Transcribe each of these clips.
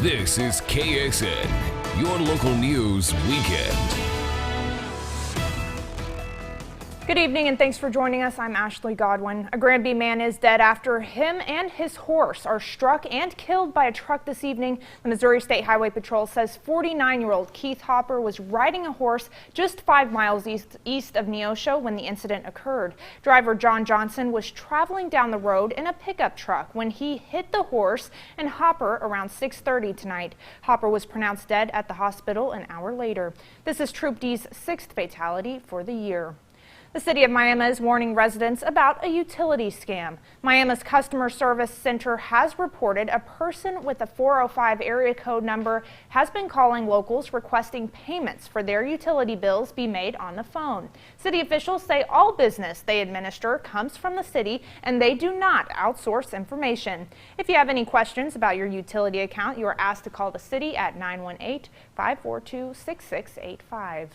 This is KSN, your local news weekend. Good evening and thanks for joining us. I'm Ashley Godwin. A Granby man is dead after him and his horse are struck and killed by a truck this evening. The Missouri State Highway Patrol says 49-year-old Keith Hopper was riding a horse just 5 miles east of Neosho when the incident occurred. Driver John Johnson was traveling down the road in a pickup truck when he hit the horse and Hopper around 6:30 tonight. Hopper was pronounced dead at the hospital an hour later. This is Troop D's 6th fatality for the year. The city of Miami is warning residents about a utility scam. Miami's customer service center has reported a person with a 405 area code number has been calling locals requesting payments for their utility bills be made on the phone. City officials say all business they administer comes from the city and they do not outsource information. If you have any questions about your utility account, you are asked to call the city at 918-542-6685.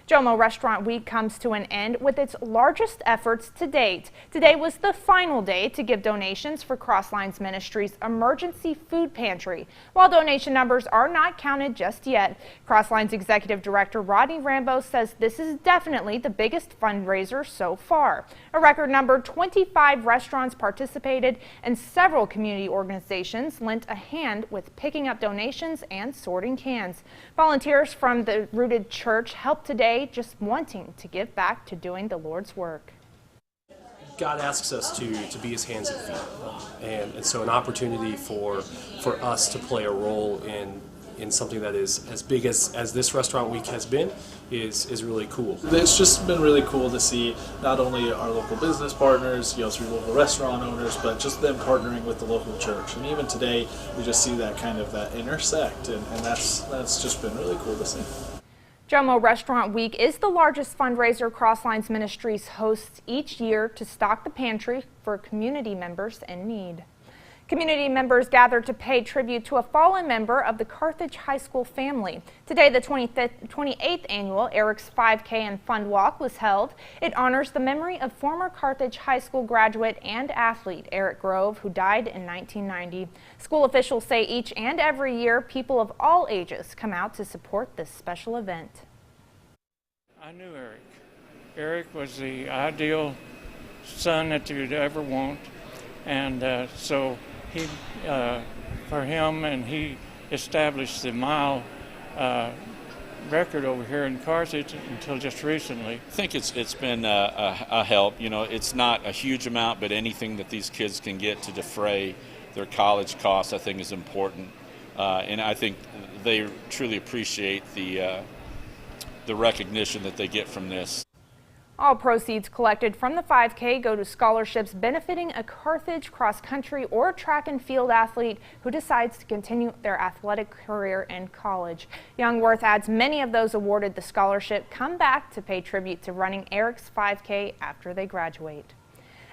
Jomo Restaurant Week comes to an end with its largest efforts to date. Today was the final day to give donations for Crosslines Ministries' emergency food pantry. While donation numbers are not counted just yet, Crosslines Executive Director Rodney Rambo says this is definitely the biggest fundraiser so far. A record number 25 restaurants participated and several community organizations lent a hand with picking up donations and sorting cans. Volunteers from the Rooted Church helped today, just wanting to give back to doing the Lord's work. God asks us to be his hands and feet, and so an opportunity for us to play a role in something that is as big as this restaurant week has been is really cool. It's just been really cool to see not only our local business partners, through local restaurant owners, but just them partnering with the local church. And even today, we just see that intersect, and that's just been really cool to see. Jomo Restaurant Week is the largest fundraiser Crosslines Ministries hosts each year to stock the pantry for community members in need. Community members gathered to pay tribute to a fallen member of the Carthage High School family. Today, the 28th annual Eric's 5K and Fun Walk was held. It honors the memory of former Carthage High School graduate and athlete Eric Grove, who died in 1990. School officials say each and every year, people of all ages come out to support this special event. I knew Eric. Eric was the ideal son that you'd ever want, and so for him, and he established the mile record over here in Carthage until just recently. I think it's been a help. It's not a huge amount, but anything that these kids can get to defray their college costs, I think, is important. And I think they truly appreciate the recognition that they get from this. All proceeds collected from the 5K go to scholarships benefiting a Carthage cross-country or track and field athlete who decides to continue their athletic career in college. Youngworth adds many of those awarded the scholarship come back to pay tribute to running Eric's 5K after they graduate.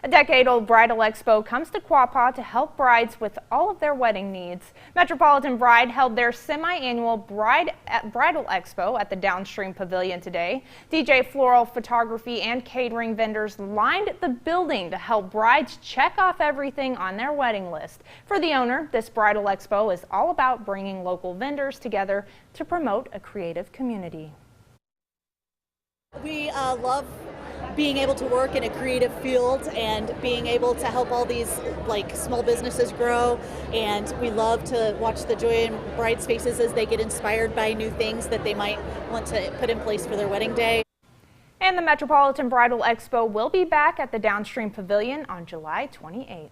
A decade-old bridal expo comes to Quapaw to help brides with all of their wedding needs. Metropolitan Bride held their semi-annual bridal expo at the Downstream Pavilion today. DJ floral photography and catering vendors lined the building to help brides check off everything on their wedding list. For the owner, this bridal expo is all about bringing local vendors together to promote a creative community. We love being able to work in a creative field and being able to help all these small businesses grow, and we love to watch the joy in brides' faces as they get inspired by new things that they might want to put in place for their wedding day. And the Metropolitan Bridal Expo will be back at the Downstream Pavilion on July 28th.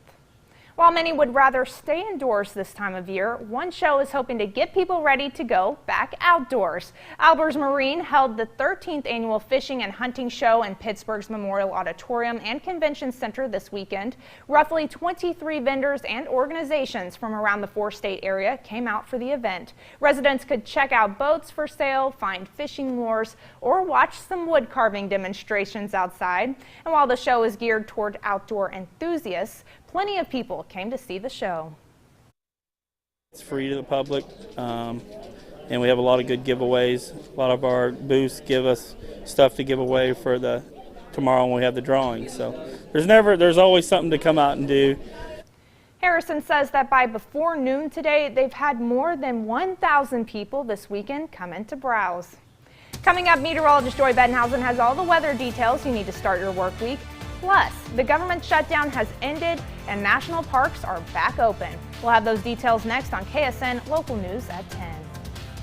While many would rather stay indoors this time of year, one show is hoping to get people ready to go back outdoors. Albers Marine held the 13th annual fishing and hunting show in Pittsburgh's Memorial Auditorium and Convention Center this weekend. Roughly 23 vendors and organizations from around the four-state area came out for the event. Residents could check out boats for sale, find fishing lures, or watch some wood carving demonstrations outside. And while the show is geared toward outdoor enthusiasts, plenty of people came to see the show. It's free to the public, and we have a lot of good giveaways. A lot of our booths give us stuff to give away for tomorrow when we have the drawing. So there's always something to come out and do. Harrison says that by before noon today, they've had more than 1,000 people this weekend come in to browse. Coming up, meteorologist Joy Bettenhausen has all the weather details you need to start your work week. Plus, the government shutdown has ended and national parks are back open. We'll have those details next on KSN Local News at 10.